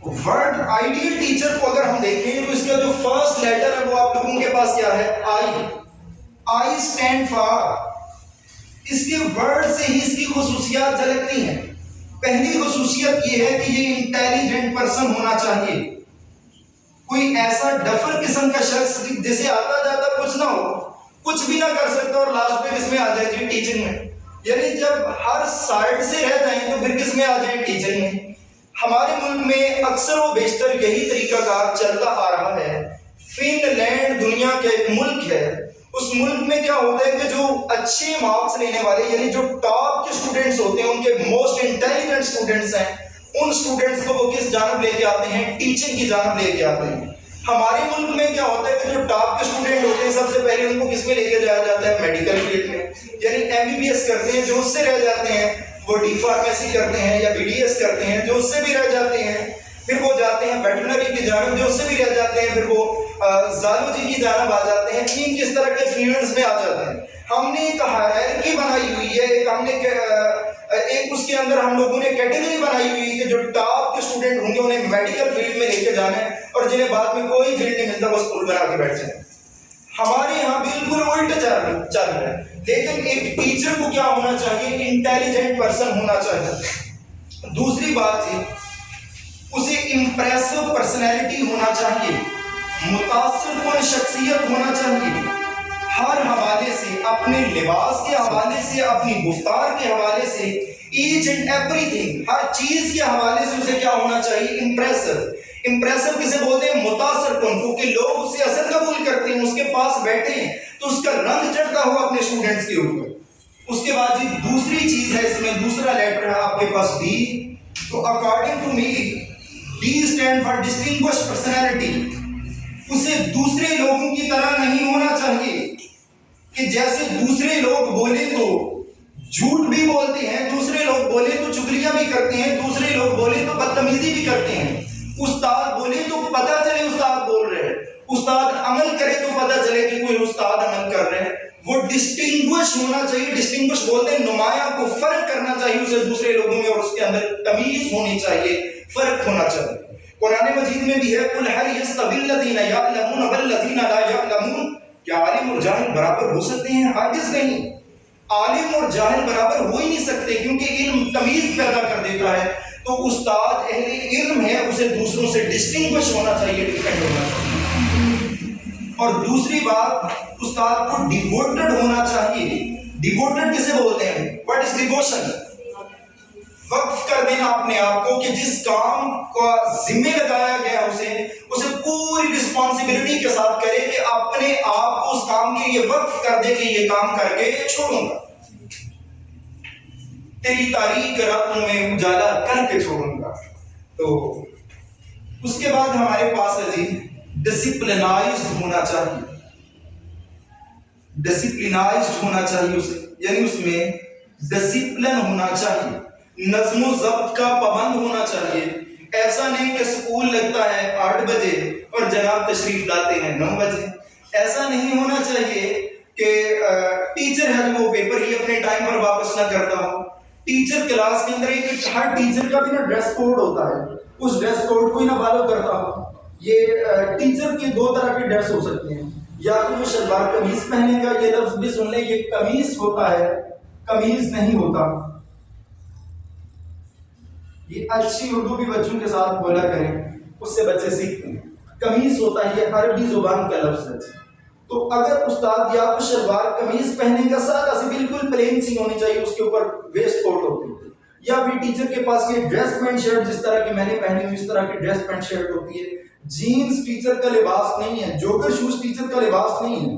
Word ideal teacher کو اگر ہم دیکھیں تو اس کا جو فرسٹ لیٹر ہے وہ آپ لوگوں کے پاس کیا ہے؟ I stand for. اس کے ورڈ سے ہی اس کی خصوصیات جھلکتی ہیں. پہلی خصوصیت یہ ہے کہ یہ انٹیلیجنٹ پرسن ہونا چاہیے. کوئی ایسا ڈفر قسم کا شخص جسے آتا جاتا کچھ نہ ہو, کچھ بھی نہ کر سکتا اور لاسٹ پہ کس میں آ جائے؟ ٹیچنگ میں. یعنی جب ہر سائڈ سے رہ جائیں تو پھر کس میں آ جائیں؟ ٹیچنگ میں. ہمارے ملک میں اکثر و بیشتر یہی طریقہ کار چلتا آ رہا ہے. فن لینڈ دنیا کا ایک ملک ہے. اس ملک میں کیا ہوتا ہے کہ جو اچھے مارکس لینے والے یعنی جو ٹاپ کے اسٹوڈنٹس ہوتے ہیں, ان کے موسٹ انٹیلیجنٹ اسٹوڈنٹس ہیں, ان اسٹوڈنٹس کو وہ کس جانب لے کے آتے ہیں؟ ٹیچنگ کی جانب لے کے آتے ہیں. ہمارے ملک میں کیا ہوتا ہے کہ جو ٹاپ کے اسٹوڈنٹ ہوتے ہیں سب سے پہلے ان کو کس میں لے کے جایا جاتا ہے؟ میڈیکل فیلڈ میں. یعنی MBBS کرتے ہیں. جو اس سے رہ جاتے ہیں وہ ڈی فارمیسی کرتے ہیں یا BDS کرتے ہیں. جو اس سے بھی رہ جاتے ہیں پھر وہ جاتے ہیں ویٹرنری کی جانب. جو اس سے بھی رہ جاتے ہیں پھر وہ زالوجی کی جانب آ جاتے ہیں. تین کس طرح کے فیلڈز میں آ جاتے ہیں. ہم نے ایک ہائرارکی بنائی ہوئی ہے, ایک اس کے اندر ہم لوگوں نے کیٹیگری بنائی ہوئی ہے کہ جو ٹاپ کے اسٹوڈنٹ ہوں گے انہیں میڈیکل فیلڈ میں لے کے جانا ہے, اور جنہیں بعد میں کوئی فیلڈ نہیں ملتا وہ اسکول بنا کے بیٹھ جائیں. ہمارے یہاں بالکل الٹ چل رہا ہے. لیکن ایک ٹیچر کو کیا ہونا چاہیے؟ انٹیلیجنٹ پرسن ہونا چاہیے. دوسری بات تھی اسے امپریسو پرسنالٹی ہونا چاہیے, متاثر کن شخصیت ہونا چاہیے. ہر حوالے سے, اپنے لباس کے حوالے سے, اپنی گفتار کے حوالے سے, ایچ اینڈ ایوری تھنگ, ہر چیز کے حوالے سے اسے کیا ہونا چاہیے؟ امپریسو. امپریسو کسے بولتے ہیں؟ متاثر کن. کیونکہ لوگ اسے اثر قبول کرتے ہیں, اس کے پاس بیٹھے ہیں تو اس کا رنگ چڑھتا ہوا اپنے اسٹوڈنٹس کے اوپر. اس کے بعد دوسری چیز ہے, اس میں دوسرا لیٹر ہے آپ کے پاس ڈی. تو according to me D stand for distinguish personality. اسے دوسرے لوگوں کی طرح نہیں ہونا چاہیے کہ جیسے دوسرے لوگ بولے تو جھوٹ بھی بولتے ہیں, دوسرے لوگ بولے تو چگلیاں بھی کرتے ہیں, دوسرے لوگ بولے تو بدتمیزی بھی کرتے ہیں. استاد بولے تو پتہ چلے استاد بول رہے ہیں, استاد عمل کرے تو پتہ چلے کہ کوئی استاد عمل کر رہے ہیں. وہ ڈسٹنگوش ہونا چاہیے. ڈسٹنگوش بولتے ہیں نمایاں کو فرق کرنا چاہیے اسے دوسرے لوگوں میں, اور اس کے اندر تمیز ہونی چاہیے, فرق ہونا چاہیے. قرآن مجید میں بھی ہے قُلْ هَلْ يَسْتَوِي الَّذِينَ يَعْلَمُونَ وَالَّذِينَ لَا يَعْلَمُونَ. کیا عالم اور جاہل برابر ہو سکتے ہیں؟ ہرگز نہیں. عالم اور جاہل برابر ہو ہی نہیں سکتے, کیونکہ علم تمیز پیدا کر دیتا ہے. تو استاد اہل علم ہے, اسے دوسروں سے ڈسٹنگوش ہونا چاہیے, ڈیفرنٹ ہونا چاہیے. اور دوسری بات, استاد کو ڈیووٹڈ ہونا چاہیے. ڈیووٹڈ کسے بولتے ہیں؟ What is devotion? وقف کر دینا اپنے آپ کو, کہ جس کام کا ذمہ لگایا گیا اسے پوری رسپانسبلٹی کے ساتھ کرے, کہ اپنے آپ کو اس کام کے لیے وقف کر دے کہ یہ کام کر کے چھوڑوں گا, تیری تاریخ راتوں میں اجالا کر کے چھوڑوں گا. تو اس کے بعد ہمارے پاس ہے جی ڈسپلنائزڈ ہونا چاہیے. ڈسپلنائزڈ ہونا چاہیے اسے, یعنی اس میں ڈسپلن ہونا چاہیے, نظم و ضبط کا پابند ہونا چاہیے. ایسا نہیں کہ سکول لگتا ہے 8 بجے اور جناب تشریف لاتے ہیں 9 بجے. ایسا نہیں ہونا چاہیے کہ ٹیچر ہے وہ پیپر ہی اپنے ٹائم پر واپس نہ کرتا ہو. ٹیچر کلاس کے اندر ہر ٹیچر کا بھی نا ڈریس کوڈ ہوتا ہے, اس ڈریس کوڈ کو ہی نہ فالو کرتا ہو. یہ ٹیچر کے 2 طرح کے ڈریس ہو سکتے ہیں, یا تو وہ شلوار قمیض پہنے گا, یہ لفظ بھی سن لیں, یہ قمیض ہوتا ہے, قمیض نہیں ہوتا. یہ اچھی اردو بھی بچوں کے ساتھ بولا کریں, اس سے بچے سیکھتے ہیں. قمیض ہوتا ہے, یہ عربی زبان کا لفظ ہے. تو اگر استاد یا تو شلوار قمیض پہنے گا, سادہ سی بالکل پلین سی ہونی چاہیے, اس کے اوپر ویسٹ کوٹ ہوتی ہے, یا پھر ٹیچر کے پاس یہ ڈریس پینٹ شرٹ جس طرح کی میں نے پہنی ہوئی اس طرح کی ڈریس پینٹ شرٹ ہوتی ہے. جینز ٹیچر کا لباس نہیں ہے, جوگر شوز ٹیچر کا لباس نہیں ہے.